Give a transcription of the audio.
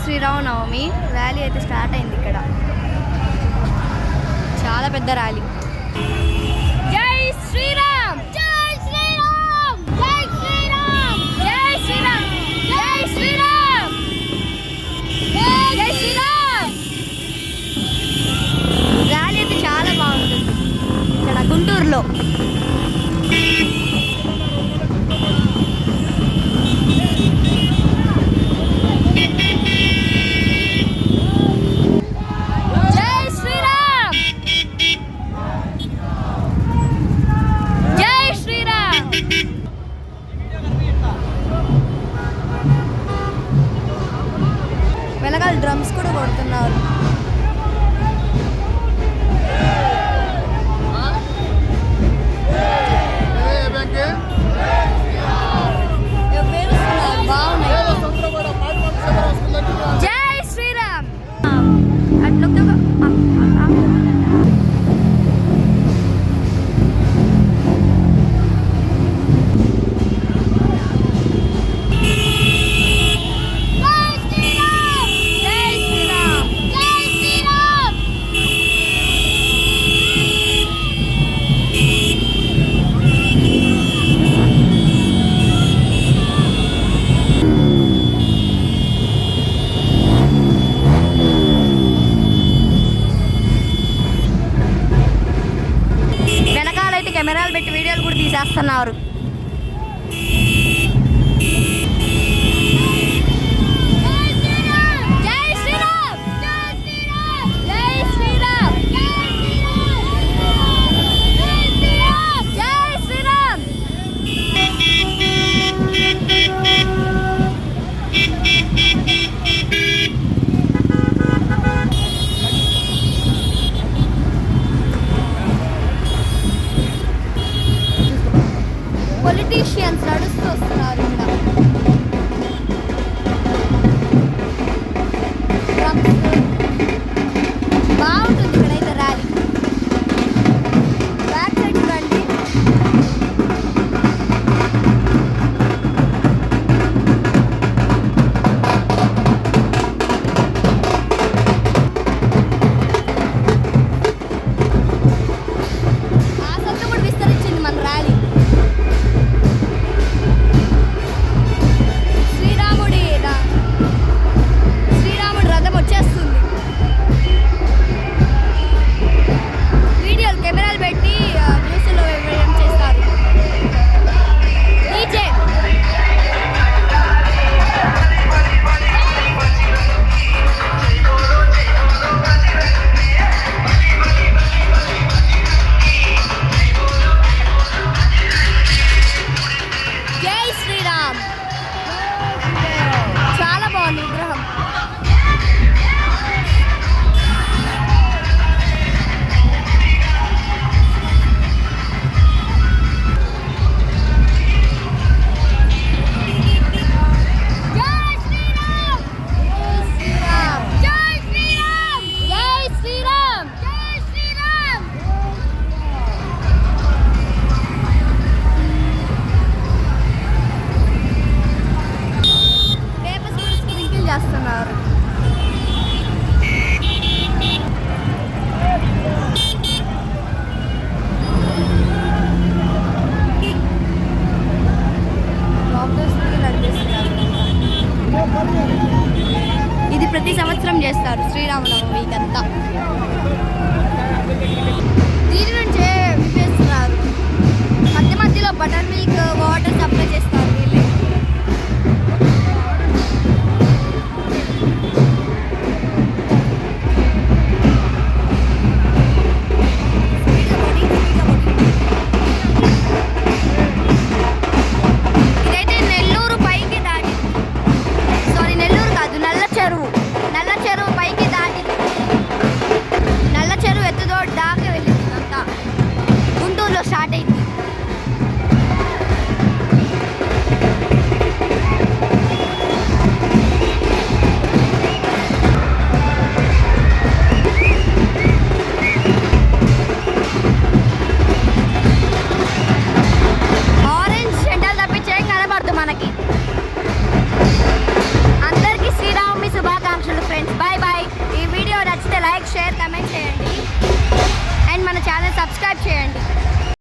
Sri Rama Navami rally అయితే start అయింది. ఇక్కడ చాలా పెద్ద ర్యాలీ. జై శ్రీరామ్, జై శ్రీరామ్, జై శ్రీరామ్, జై శ్రీరామ్, జై శ్రీరామ్, జై శ్రీరామ్. ర్యాలీ అయితే చాలా బాగుంటుంది ఇక్కడ గుంటూరులో. వెనకాల డ్రమ్స్ కూడా కొడుతున్నారు. జై శ్రీరామ్. కెమెరాలు పెట్టి వీడియోలు కూడా తీసేస్తున్నారు. పొలిటీషియన్స్ నడుస్తూ వస్తున్నారు. ఇక్కడ బాగుంటుంది. ఇక్కడైతే ర్యాలీ బ్యాక్ సైడ్ రండి. ఆ సత్తు కూడా విస్తరించింది మన ర్యాలీ. శ్రీరాముడి రథం వచ్చేస్తుంది. వీడియోలు కెమెరాలు పెట్టి న్యూస్లో ఏం చేస్తారు. డీజే జై శ్రీరామ్. చాలా బాగుంది విగ్రహం. చేస్తున్నారు. ఇది ప్రతి సంవత్సరం చేస్తారు శ్రీరామనవమికంతా. దీని నుంచే విప్పేస్తున్నారు. మధ్య మధ్యలో బటర్ మిల్క్ వాటర్ సప్లై చేస్తారు.